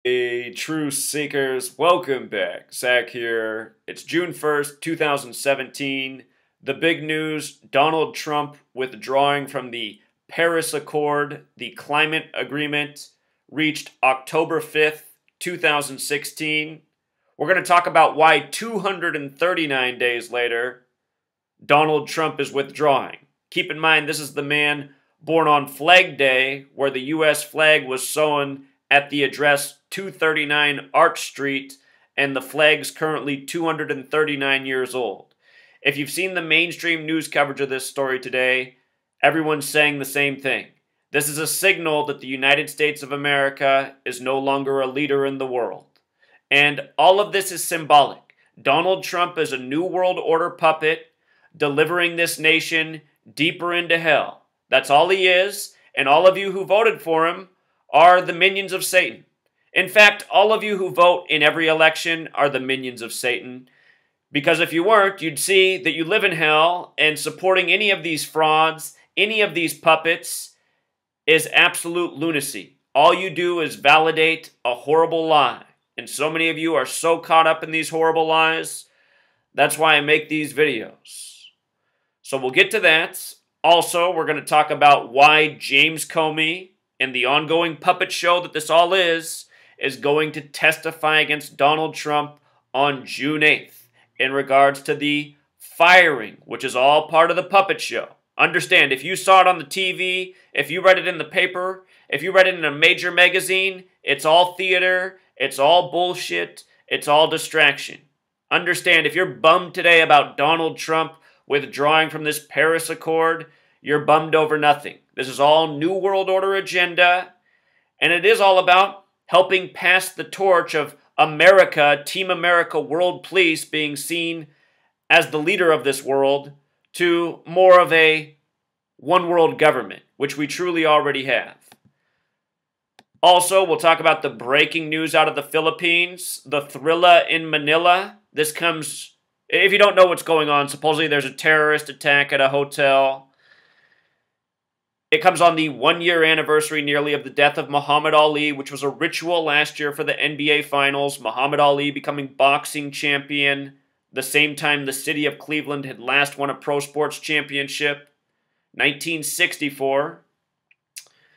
Hey, truth seekers, welcome back. Zach here. It's June 1st, 2017. The big news, Donald Trump withdrawing from the Paris Accord, the climate agreement, reached October 5th, 2016. We're going to talk about why 239 days later, Donald Trump is withdrawing. Keep in mind, this is the man born on Flag Day, where the U.S. flag was sewn at the address 239 Arch Street, and the flag's currently 239 years old. If you've seen the mainstream news coverage of this story today, everyone's saying the same thing. This is a signal that the United States of America is no longer a leader in the world. And all of this is symbolic. Donald Trump is a New World Order puppet, delivering this nation deeper into hell. That's all he is, and all of you who voted for him are the minions of Satan. In fact, all of you who vote in every election are the minions of Satan. Because if you weren't, you'd see that you live in hell, and supporting any of these frauds, any of these puppets, is absolute lunacy. All you do is validate a horrible lie. And so many of you are so caught up in these horrible lies. That's why I make these videos. So we'll get to that. Also, we're going to talk about why James Comey and the ongoing puppet show that this all is going to testify against Donald Trump on June 8th in regards to the firing, which is all part of the puppet show. Understand, if you saw it on the TV, if you read it in the paper, if you read it in a major magazine, it's all theater, it's all bullshit, it's all distraction. Understand, if you're bummed today about Donald Trump withdrawing from this Paris Accord, you're bummed over nothing. This is all New World Order agenda, and it is all about helping pass the torch of America, Team America, World Police being seen as the leader of this world to more of a one world government, which we truly already have. Also, we'll talk about the breaking news out of the Philippines, the thriller in Manila. This comes, if you don't know what's going on, supposedly there's a terrorist attack at a hotel. It comes on the 1-year anniversary nearly of the death of Muhammad Ali, which was a ritual last year for the NBA Finals. Muhammad Ali becoming boxing champion the same time the city of Cleveland had last won a pro sports championship, 1964.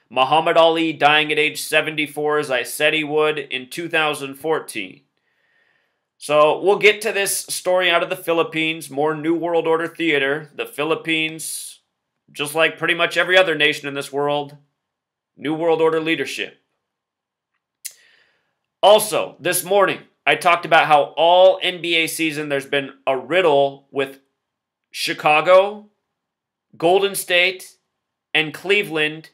Muhammad Ali dying at age 74, as I said he would, in 2014. So we'll get to this story out of the Philippines, more New World Order theater. The Philippines, just like pretty much every other nation in this world, New World Order leadership. Also, this morning, I talked about how all NBA season there's been a riddle with Chicago, Golden State, and Cleveland,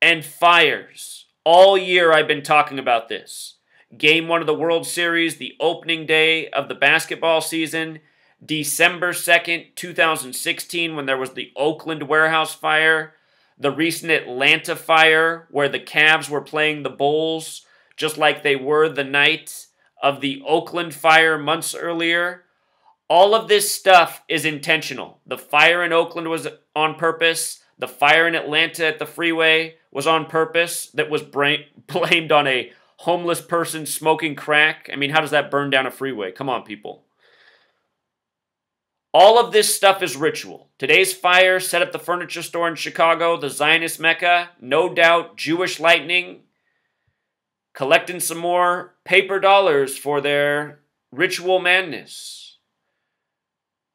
and fires. All year I've been talking about this. Game 1 of the World Series, the opening day of the basketball season, December 2nd, 2016, when there was the Oakland warehouse fire, the recent Atlanta fire, where the Cavs were playing the Bulls, just like they were the night of the Oakland fire months earlier. All of this stuff is intentional. The fire in Oakland was on purpose. The fire in Atlanta at the freeway was on purpose. That was blamed on a homeless person smoking crack. I mean, how does that burn down a freeway? Come on, people. All of this stuff is ritual. Today's fire set up the furniture store in Chicago, the Zionist Mecca, no doubt Jewish lightning, collecting some more paper dollars for their ritual madness.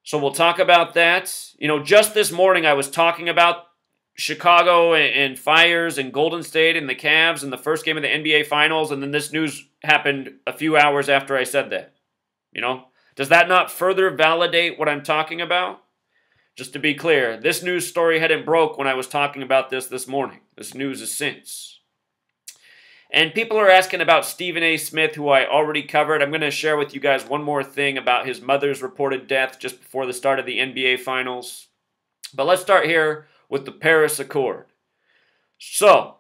So we'll talk about that. You know, just this morning I was talking about Chicago and fires and Golden State and the Cavs and the first game of the NBA Finals, and then this news happened a few hours after I said that. You know? Does that not further validate what I'm talking about? Just to be clear, this news story hadn't broke when I was talking about this morning. This news is since. And people are asking about Stephen A. Smith, who I already covered. I'm going to share with you guys one more thing about his mother's reported death just before the start of the NBA Finals. But let's start here with the Paris Accord. So,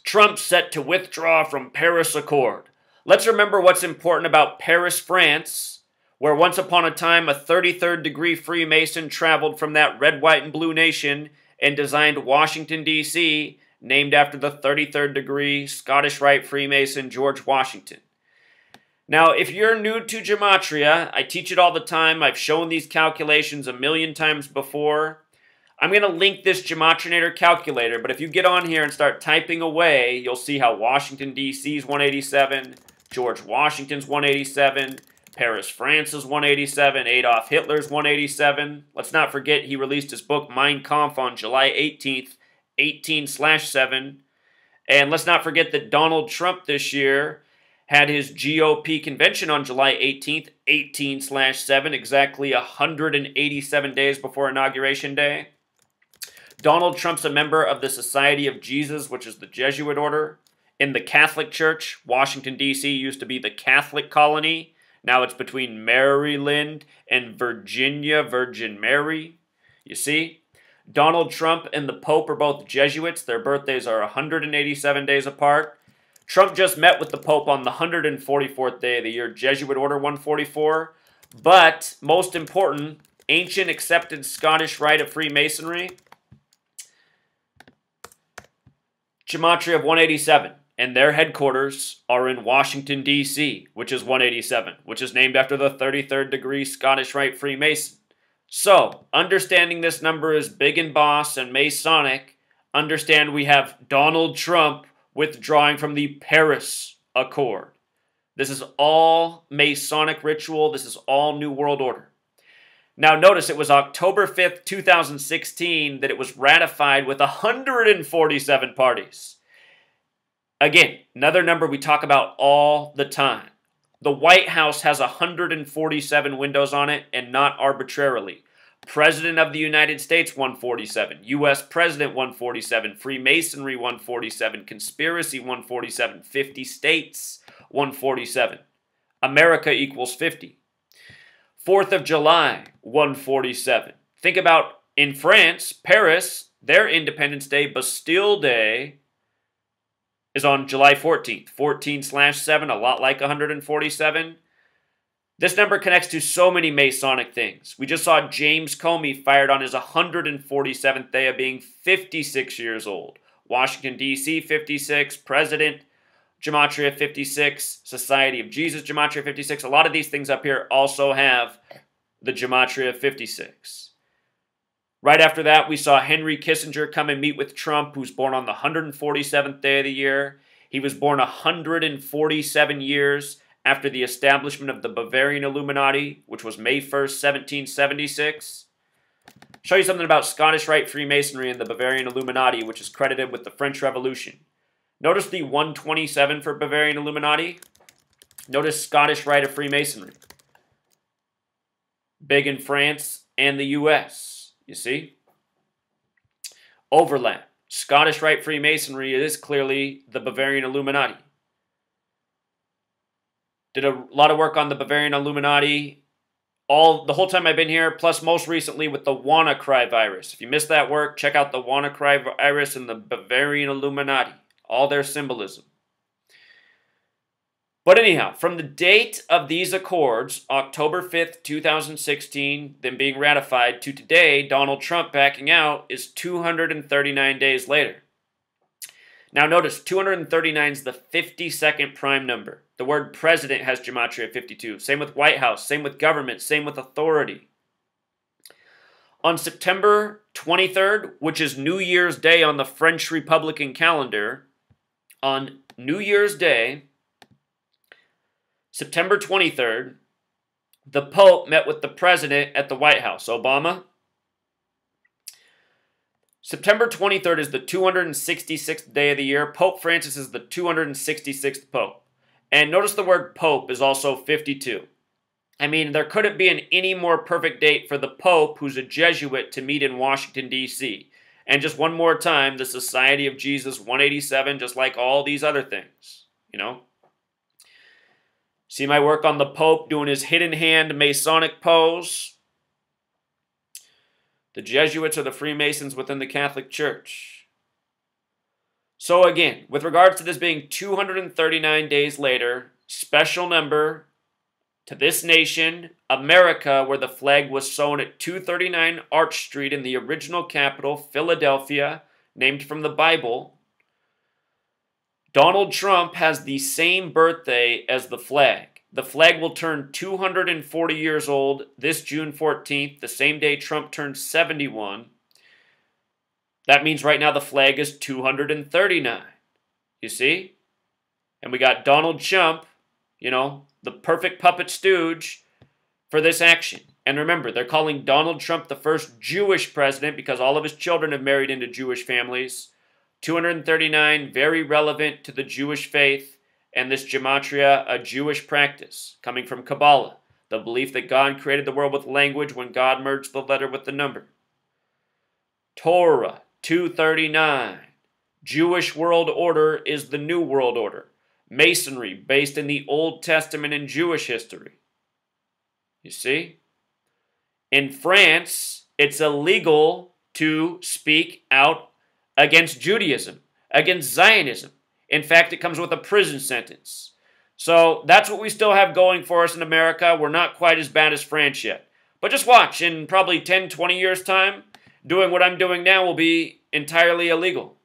Trump set to withdraw from Paris Accord. Let's remember what's important about Paris, France, where once upon a time a 33rd degree Freemason traveled from that red, white, and blue nation and designed Washington, D.C., named after the 33rd degree Scottish Rite Freemason George Washington. Now, if you're new to gematria, I teach it all the time. I've shown these calculations a million times before. I'm going to link this Gematrinator calculator, but if you get on here and start typing away, you'll see how Washington, D.C. is 187, George Washington's 187, Paris, France is 187, Adolf Hitler's 187. Let's not forget he released his book Mein Kampf on July 18th, 18/7. And let's not forget that Donald Trump this year had his GOP convention on July 18th, 18/7, exactly 187 days before Inauguration Day. Donald Trump's a member of the Society of Jesus, which is the Jesuit order. In the Catholic Church, Washington, D.C. used to be the Catholic colony. Now it's between Maryland and Virginia, Virgin Mary. You see? Donald Trump and the Pope are both Jesuits. Their birthdays are 187 days apart. Trump just met with the Pope on the 144th day of the year, Jesuit Order 144. But, most important, ancient accepted Scottish Rite of Freemasonry, Gematria of 187. And their headquarters are in Washington, D.C., which is 187, which is named after the 33rd degree Scottish Rite Freemason. So, understanding this number is big and boss and Masonic, understand we have Donald Trump withdrawing from the Paris Accord. This is all Masonic ritual. This is all New World Order. Now notice it was October 5th, 2016 that it was ratified with 147 parties. Again, another number we talk about all the time. The White House has 147 windows on it, and not arbitrarily. President of the United States, 147. U.S. President, 147. Freemasonry, 147. Conspiracy, 147. 50 states, 147. America equals 50. 4th of July, 147. Think about in France, Paris, their Independence Day, Bastille Day, is on July 14th, 14/7, a lot like 147. This number connects to so many Masonic things. We just saw James Comey fired on his 147th day of being 56 years old. Washington, D.C., 56, President, Gematria 56, Society of Jesus, Gematria 56. A lot of these things up here also have the Gematria 56. Right after that, we saw Henry Kissinger come and meet with Trump, who's born on the 147th day of the year. He was born 147 years after the establishment of the Bavarian Illuminati, which was May 1st, 1776. Show you something about Scottish Rite Freemasonry and the Bavarian Illuminati, which is credited with the French Revolution. Notice the 127 for Bavarian Illuminati. Notice Scottish Rite of Freemasonry. Big in France and the U.S. You see? Overlap. Scottish Rite Freemasonry is clearly the Bavarian Illuminati. Did a lot of work on the Bavarian Illuminati the whole time I've been here, plus most recently with the WannaCry virus. If you missed that work, check out the WannaCry virus and the Bavarian Illuminati. All their symbolism. But anyhow, from the date of these accords, October 5th, 2016, them being ratified, to today, Donald Trump backing out, is 239 days later. Now notice, 239 is the 52nd prime number. The word president has Gematria 52. Same with White House, same with government, same with authority. On September 23rd, which is New Year's Day on the French Republican calendar, on New Year's Day, September 23rd, the Pope met with the President at the White House, Obama. September 23rd is the 266th day of the year. Pope Francis is the 266th Pope. And notice the word Pope is also 52. I mean, there couldn't be any more perfect date for the Pope, who's a Jesuit, to meet in Washington, D.C. And just one more time, the Society of Jesus 187, just like all these other things, you know. See my work on the Pope doing his hidden hand Masonic pose? The Jesuits are the Freemasons within the Catholic Church. So again, with regards to this being 239 days later, special number to this nation, America, where the flag was sewn at 239 Arch Street in the original capital, Philadelphia, named from the Bible, Donald Trump has the same birthday as the flag. The flag will turn 240 years old this June 14th, the same day Trump turned 71. That means right now the flag is 239. You see? And we got Donald Trump, the perfect puppet stooge for this action. And remember, they're calling Donald Trump the first Jewish president because all of his children have married into Jewish families. 239, very relevant to the Jewish faith, and this gematria, a Jewish practice, coming from Kabbalah, the belief that God created the world with language when God merged the letter with the number. Torah, 239. Jewish world order is the new world order. Masonry, based in the Old Testament and Jewish history. You see? In France, it's illegal to speak out against Judaism, against Zionism. In fact, it comes with a prison sentence. So that's what we still have going for us in America. We're not quite as bad as France yet. But just watch, in probably 10, 20 years' time, doing what I'm doing now will be entirely illegal.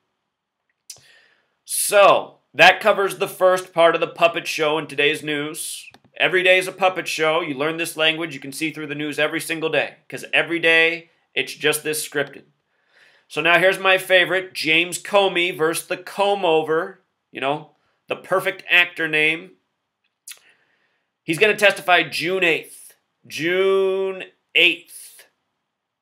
So, that covers the first part of the puppet show in today's news. Every day is a puppet show. You learn this language, you can see through the news every single day. Because every day, it's just this scripted. So now here's my favorite, James Comey versus the Comb-Over. The perfect actor name. He's going to testify June 8th. June 8th.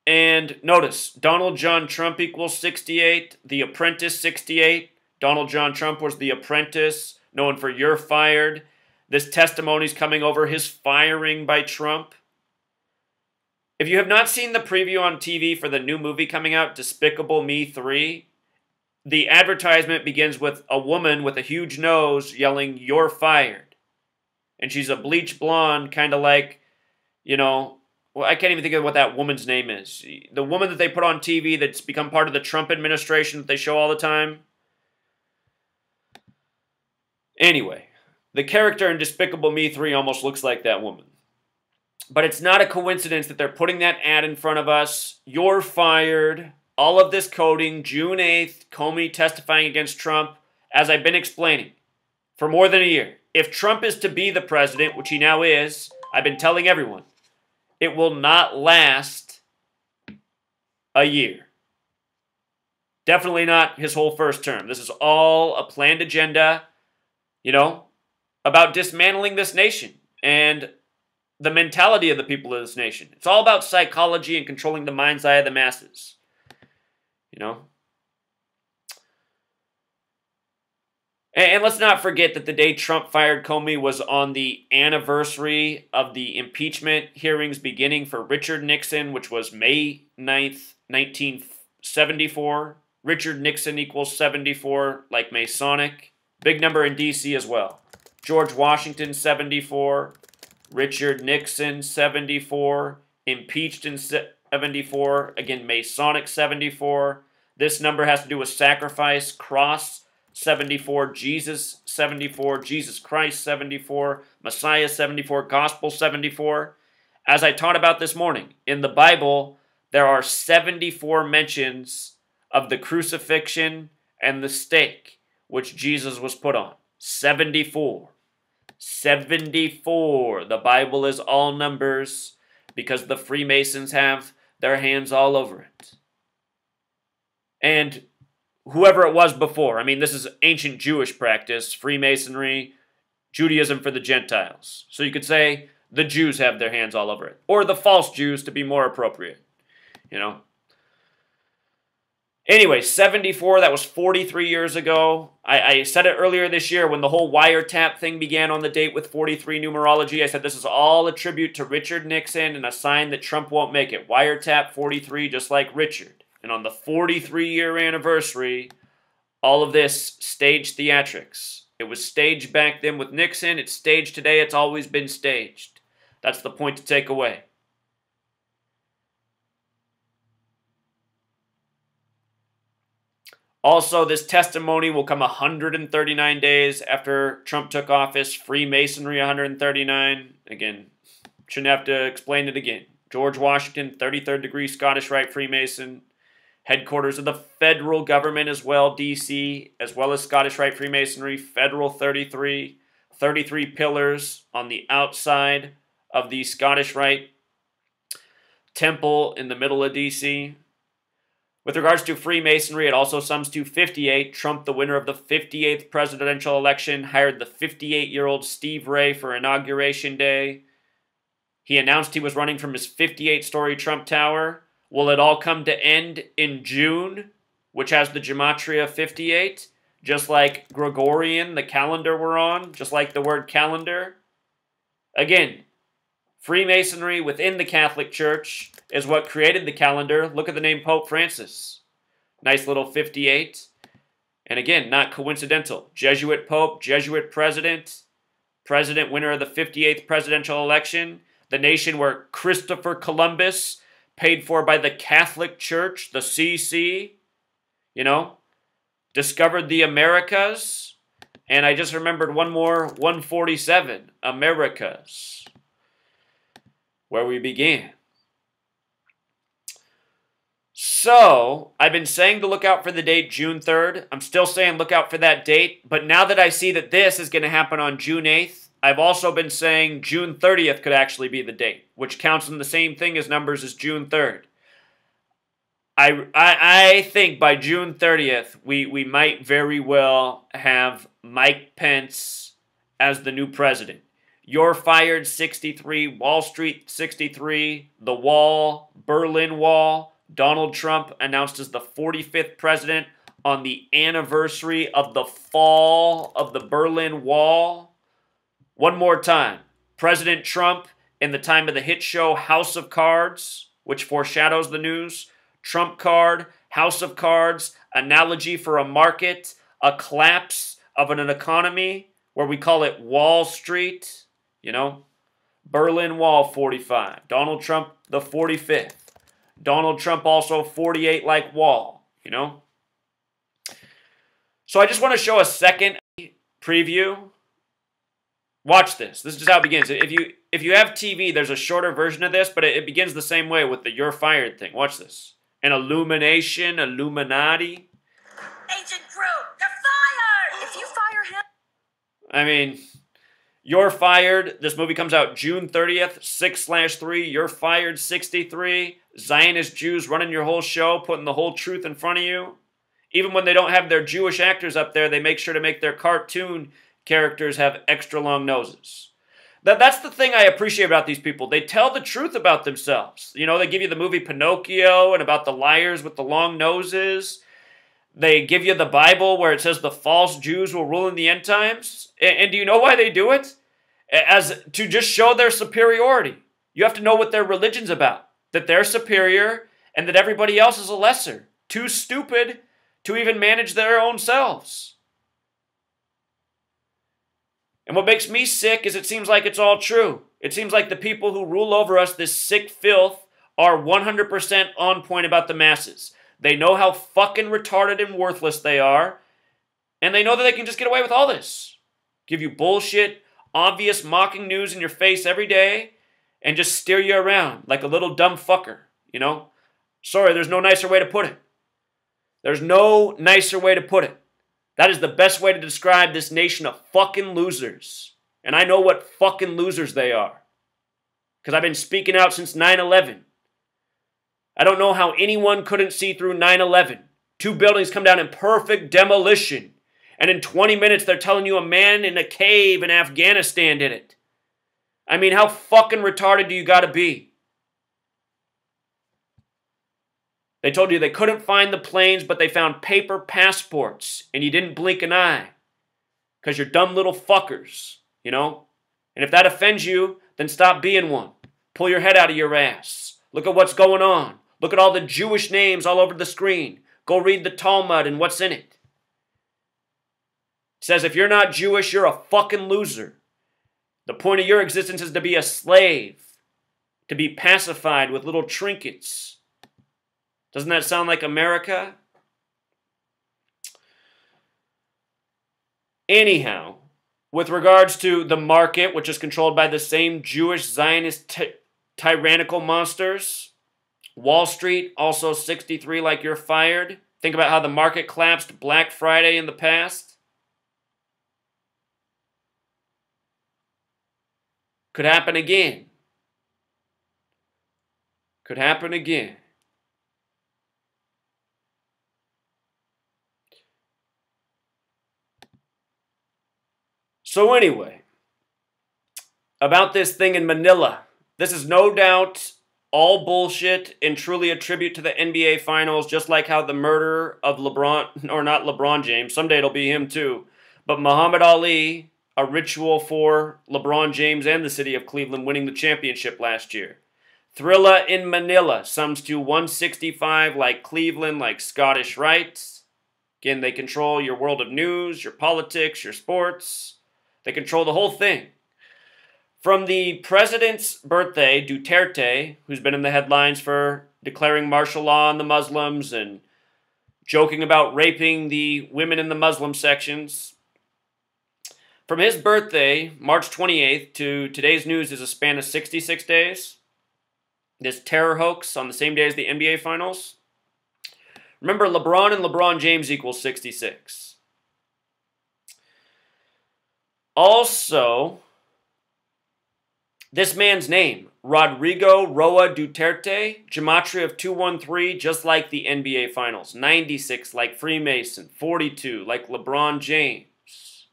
And notice, Donald John Trump equals 68. The Apprentice, 68. Donald John Trump was The Apprentice, known for You're Fired. This testimony's coming over his firing by Trump. If you have not seen the preview on TV for the new movie coming out, Despicable Me 3, the advertisement begins with a woman with a huge nose yelling, "You're fired." And she's a bleach blonde, kind of like, I can't even think of what that woman's name is. The woman that they put on TV that's become part of the Trump administration that they show all the time. Anyway, the character in Despicable Me 3 almost looks like that woman. But it's not a coincidence that they're putting that ad in front of us. You're fired. All of this coding, June 8th, Comey testifying against Trump, as I've been explaining, for more than a year. If Trump is to be the president, which he now is, I've been telling everyone, it will not last a year. Definitely not his whole first term. This is all a planned agenda, about dismantling this nation and the mentality of the people of this nation. It's all about psychology and controlling the mind's eye of the masses. And let's not forget that the day Trump fired Comey was on the anniversary of the impeachment hearings beginning for Richard Nixon, which was May 9th, 1974. Richard Nixon equals 74, like Masonic. Big number in D.C. as well. George Washington, 74. Richard Nixon, 74. Impeached in 74. Again, Masonic, 74. This number has to do with sacrifice, cross, 74. Jesus, 74. Jesus Christ, 74. Messiah, 74. Gospel, 74. As I taught about this morning, in the Bible, there are 74 mentions of the crucifixion and the stake, which Jesus was put on. 74. 74. The Bible is all numbers because the Freemasons have their hands all over it. And whoever it was before, this is ancient Jewish practice, Freemasonry, Judaism for the Gentiles. So you could say the Jews have their hands all over it. Or the false Jews, to be more appropriate. Anyway, 74, that was 43 years ago. I said it earlier this year when the whole wiretap thing began on the date with 43 numerology. I said this is all a tribute to Richard Nixon and a sign that Trump won't make it. Wiretap 43, just like Richard. And on the 43-year anniversary, all of this staged theatrics. It was staged back then with Nixon. It's staged today. It's always been staged. That's the point to take away. Also, this testimony will come 139 days after Trump took office. Freemasonry, 139. Again, shouldn't have to explain it again. George Washington, 33rd degree Scottish Rite Freemason. headquarters of the federal government as well, D.C., as well as Scottish Rite Freemasonry, Federal 33, 33 pillars on the outside of the Scottish Rite temple in the middle of D.C. With regards to Freemasonry, it also sums to 58. Trump, the winner of the 58th presidential election, hired the 58-year-old Steve Ray for Inauguration Day. He announced he was running from his 58-story Trump Tower. Will it all come to end in June, which has the gematria 58? Just like Gregorian, the calendar we're on, just like the word calendar. Again, Freemasonry within the Catholic Church is what created the calendar. Look at the name Pope Francis. Nice little 58. And again, not coincidental. Jesuit Pope, Jesuit President, President winner of the 58th presidential election. The nation where Christopher Columbus, paid for by the Catholic Church, the CC, discovered the Americas. And I just remembered one more, 147, Americas, where we began. So, I've been saying to look out for the date June 3rd. I'm still saying look out for that date. But now that I see that this is going to happen on June 8th, I've also been saying June 30th could actually be the date, which counts in the same thing as numbers as June 3rd. I think by June 30th, we might very well have Mike Pence as the new president. You're Fired 63, Wall Street 63, The Wall, Berlin Wall. Donald Trump announced as the 45th president on the anniversary of the fall of the Berlin Wall. One more time. President Trump in the time of the hit show House of Cards, which foreshadows the news. Trump card, House of Cards, analogy for a market, a collapse of an economy, where we call it Wall Street. Berlin Wall 45. Donald Trump the 45th. Donald Trump also 48 like Wall, So I just want to show a second preview. Watch this. This is just how it begins. If you have TV, there's a shorter version of this, but it begins the same way with the "you're fired" thing. Watch this. An illumination, Illuminati. Agent Drew, you're fired! If you fire him... I mean, You're Fired. This movie comes out June 30th, 6/3. You're Fired 63. Zionist Jews running your whole show, putting the whole truth in front of you. Even when they don't have their Jewish actors up there, they make sure to make their cartoon characters have extra long noses. That's the thing I appreciate about these people. They tell the truth about themselves. They give you the movie Pinocchio and about the liars with the long noses. They give you the Bible where it says the false Jews will rule in the end times. And do you know why they do it? As to just show their superiority. You have to know what their religion's about. That they're superior and that everybody else is a lesser. Too stupid to even manage their own selves. And what makes me sick is it seems like it's all true. It seems like the people who rule over us, this sick filth, are 100% on point about the masses. They know how fucking retarded and worthless they are, and they know that they can just get away with all this. Give you bullshit, obvious mocking news in your face every day, and just steer you around like a little dumb fucker, Sorry, there's no nicer way to put it. There's no nicer way to put it. That is the best way to describe this nation of fucking losers. And I know what fucking losers they are. Because I've been speaking out since 9/11. I don't know how anyone couldn't see through 9/11. 2 buildings come down in perfect demolition. And in 20 minutes they're telling you a man in a cave in Afghanistan did it. I mean, how fucking retarded do you gotta be? They told you they couldn't find the planes, but they found paper passports, and you didn't blink an eye. Because you're dumb little fuckers, And if that offends you, then stop being one. Pull your head out of your ass. Look at what's going on. Look at all the Jewish names all over the screen. Go read the Talmud and what's in it. It says if you're not Jewish, you're a fucking loser. The point of your existence is to be a slave. To be pacified with little trinkets. Doesn't that sound like America? Anyhow, with regards to the market, which is controlled by the same Jewish Zionist tyrannical monsters, Wall Street, also 63 like you're fired. Think about how the market collapsed Black Friday in the past. Could happen again. Could happen again. So anyway, about this thing in Manila. This is no doubt all bullshit and truly a tribute to the NBA Finals, just like how the murder of LeBron, or not LeBron James, someday it'll be him too, but Muhammad Ali, a ritual for LeBron James and the city of Cleveland winning the championship last year. Thrilla in Manila sums to 165 like Cleveland, like Scottish rites. Again, they control your world of news, your politics, your sports. They control the whole thing. From the president's birthday, Duterte, who's been in the headlines for declaring martial law on the Muslims and joking about raping the women in the Muslim sections. From his birthday, March 28th, to today's news is a span of 66 days. This terror hoax on the same day as the NBA Finals. Remember, LeBron and LeBron James equals 66. Also, this man's name, Rodrigo Roa Duterte, gematria of 213, just like the NBA Finals. 96 like Freemason, 42 like LeBron James.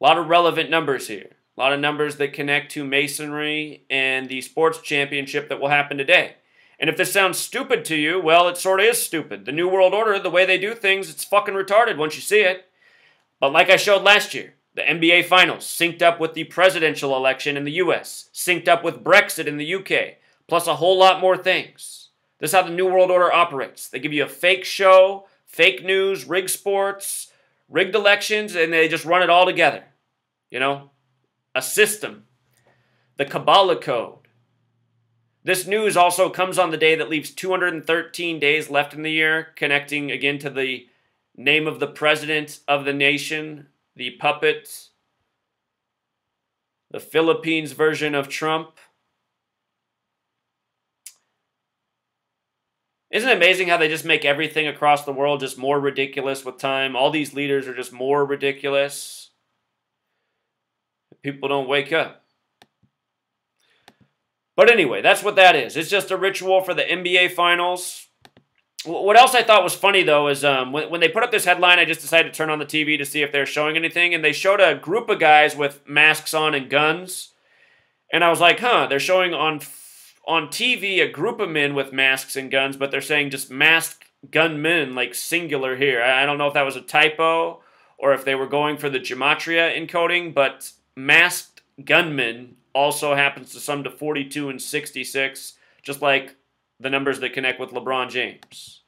A lot of relevant numbers here. A lot of numbers that connect to Masonry and the sports championship that will happen today. And if this sounds stupid to you, well, it sort of is stupid. The New World Order, the way they do things, it's fucking retarded once you see it. But like I showed last year, the NBA Finals synced up with the presidential election in the US, synced up with Brexit in the UK, plus a whole lot more things. This is how the New World Order operates. They give you a fake show, fake news, rigged sports, rigged elections, and they just run it all together. You know? A system. The Kabbalah Code. This news also comes on the day that leaves 213 days left in the year, connecting again to the name of the president of the nation, the puppet, the Philippines version of Trump. Isn't it amazing how they just make everything across the world just more ridiculous with time? All these leaders are just more ridiculous. People don't wake up. But anyway, that's what that is. It's just a ritual for the NBA Finals. What else I thought was funny, though, is when they put up this headline, I just decided to turn on the TV to see if they're showing anything, and they showed a group of guys with masks on and guns. And I was like, huh, they're showing on TV a group of men with masks and guns, but they're saying just masked gunmen, like singular here. I don't know if that was a typo or if they were going for the gematria encoding, but masked gunmen also happens to sum to 42 and 66, just like the numbers that connect with LeBron James.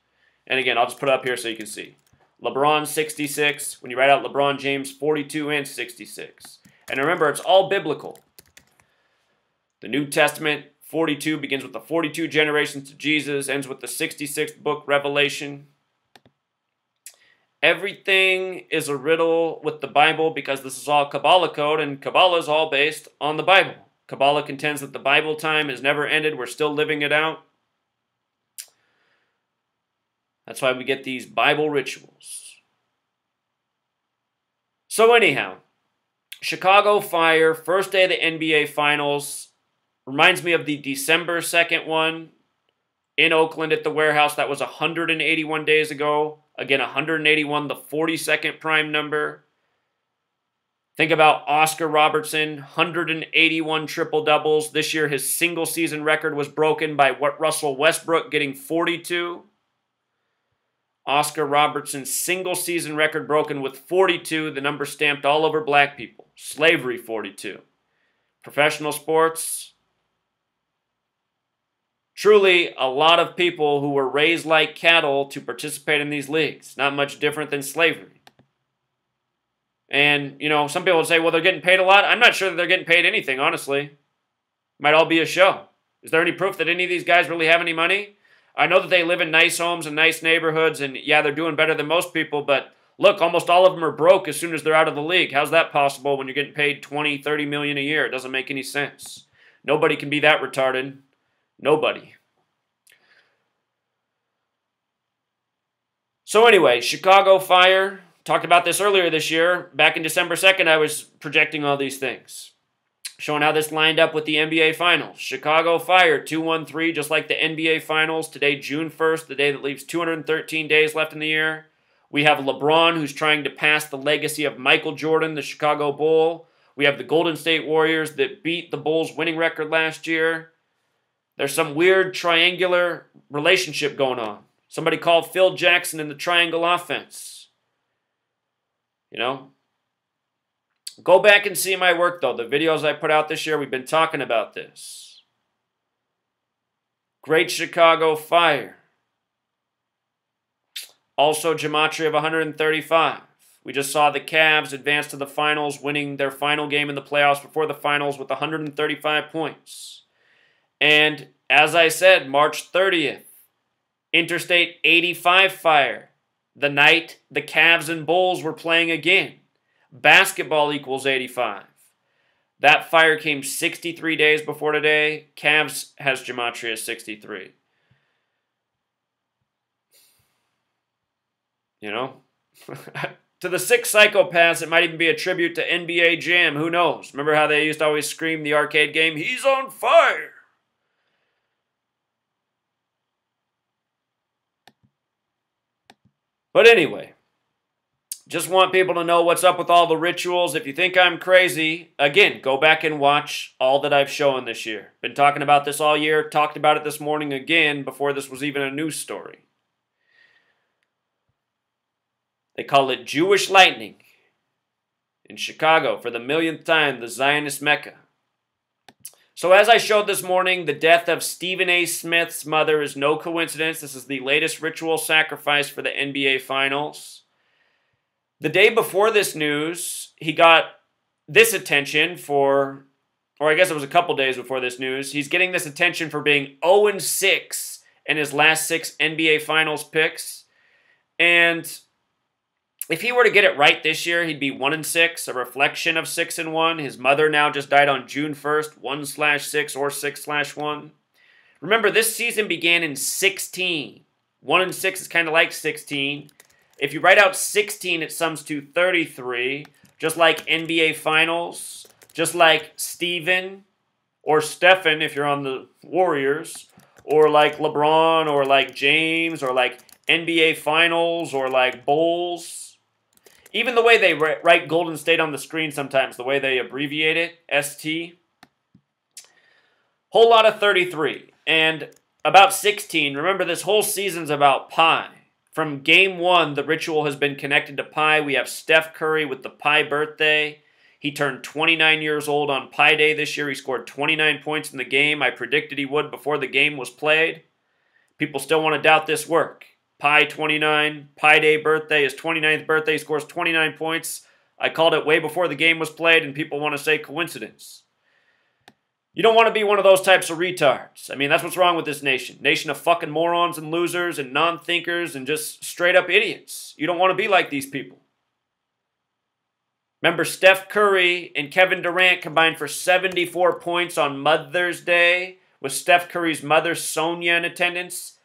And again, I'll just put it up here so you can see. LeBron 66, when you write out LeBron James 42 and 66. And remember, it's all biblical. The New Testament, 42, begins with the 42 generations to Jesus, ends with the 66th book, Revelation. Everything is a riddle with the Bible because this is all Kabbalah code, and Kabbalah is all based on the Bible. Kabbalah contends that the Bible time has never ended. We're still living it out. That's why we get these Bible rituals. So anyhow, Chicago Fire, first day of the NBA Finals. Reminds me of the December 2nd one in Oakland at the warehouse. That was 181 days ago. Again, 181, the 42nd prime number. Think about Oscar Robertson, 181 triple-doubles. This year, his single-season record was broken by Russell Westbrook getting 42. Oscar Robertson's single-season record broken with 42, the number stamped all over black people. Slavery 42. Professional sports. Truly, a lot of people who were raised like cattle to participate in these leagues. Not much different than slavery. And, you know, some people would say, well, they're getting paid a lot. I'm not sure that they're getting paid anything, honestly. Might all be a show. Is there any proof that any of these guys really have any money? I know that they live in nice homes and nice neighborhoods, and yeah, they're doing better than most people, but look, almost all of them are broke as soon as they're out of the league. How's that possible when you're getting paid $20, $30 million a year? It doesn't make any sense. Nobody can be that retarded. Nobody. So anyway, Chicago Fire. Talked about this earlier this year. Back in December 2nd, I was projecting all these things. Showing how this lined up with the NBA Finals. Chicago Fire, 2-1-3, just like the NBA Finals. Today, June 1st, the day that leaves 213 days left in the year. We have LeBron, who's trying to pass the legacy of Michael Jordan, the Chicago Bull. We have the Golden State Warriors that beat the Bulls' winning record last year. There's some weird triangular relationship going on. Somebody called Phil Jackson in the triangle offense. You know? Go back and see my work, though. The videos I put out this year, we've been talking about this. Great Chicago Fire. Also, gematria of 135. We just saw the Cavs advance to the finals, winning their final game in the playoffs before the finals with 135 points. And, as I said, March 30th, Interstate 85 Fire. The night the Cavs and Bulls were playing again. Basketball equals 85. That fire came 63 days before today. Cavs has gematria 63. You know? To the 6 psychopaths, it might even be a tribute to NBA Jam. Who knows? Remember how they used to always scream the arcade game, "He's on fire!" But anyway, just want people to know what's up with all the rituals. If you think I'm crazy, again, go back and watch all that I've shown this year. Been talking about this all year. Talked about it this morning again before this was even a news story. They call it Jewish lightning in Chicago for the millionth time, the Zionist Mecca. So as I showed this morning, the death of Stephen A. Smith's mother is no coincidence. This is the latest ritual sacrifice for the NBA Finals. The day before this news, he got this attention for, or I guess it was a couple days before this news, he's getting this attention for being 0-6 in his last 6 NBA Finals picks. And if he were to get it right this year, he'd be 1-6, a reflection of 6-1. His mother now just died on June 1st, 1/6 or 6/1. Remember, this season began in 16. 1-6 is kind of like 16. If you write out 16, it sums to 33, just like NBA Finals, just like Steven or Stephen if you're on the Warriors, or like LeBron or like James or like NBA Finals or like Bulls. Even the way they write Golden State on the screen sometimes, the way they abbreviate it, ST. Whole lot of 33. And about 16, remember this whole season's about pi. From game 1, the ritual has been connected to pi. We have Steph Curry with the pi birthday. He turned 29 years old on Pi Day this year. He scored 29 points in the game. I predicted he would before the game was played. People still want to doubt this work. Pi 29, Pi Day birthday, his 29th birthday, he scores 29 points. I called it way before the game was played, and people want to say coincidence. You don't want to be one of those types of retards. I mean, that's what's wrong with this nation. Nation of fucking morons and losers and non-thinkers and just straight up idiots. You don't want to be like these people. Remember, Steph Curry and Kevin Durant combined for 74 points on Mother's Day with Steph Curry's mother, Sonia, in attendance.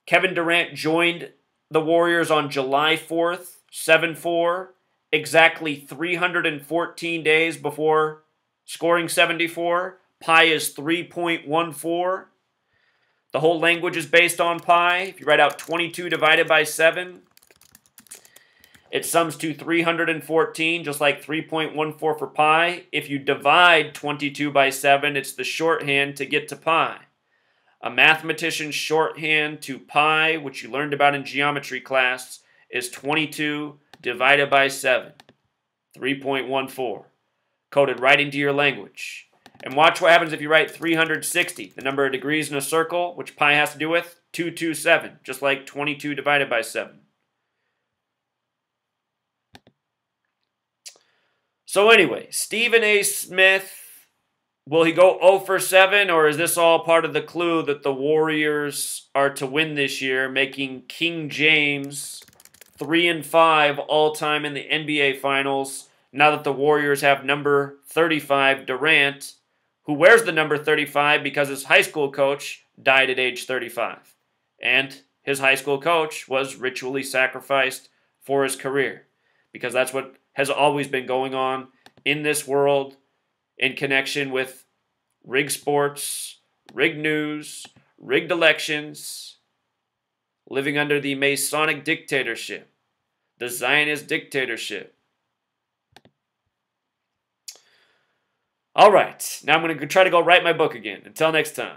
Kevin Durant joined the Warriors on July 4th, 7-4, exactly 314 days before scoring 74. Pi is 3.14. The whole language is based on pi. If you write out 22 divided by 7, it sums to 314, just like 3.14 for pi. If you divide 22 by 7, it's the shorthand to get to pi. A mathematician's shorthand to pi, which you learned about in geometry class, is 22 divided by 7, 3.14, coded right into your language. And watch what happens if you write 360, the number of degrees in a circle, which pi has to do with, 227, just like 22 divided by 7. So anyway, Stephen A. Smith, will he go 0-7, or is this all part of the clue that the Warriors are to win this year, making King James 3-5 all-time in the NBA Finals, now that the Warriors have number 35, Durant, who wears the number 35 because his high school coach died at age 35. And his high school coach was ritually sacrificed for his career, because that's what has always been going on in this world in connection with rigged sports, rigged news, rigged elections, living under the Masonic dictatorship, the Zionist dictatorship. All right, now I'm going to try to go write my book again. Until next time.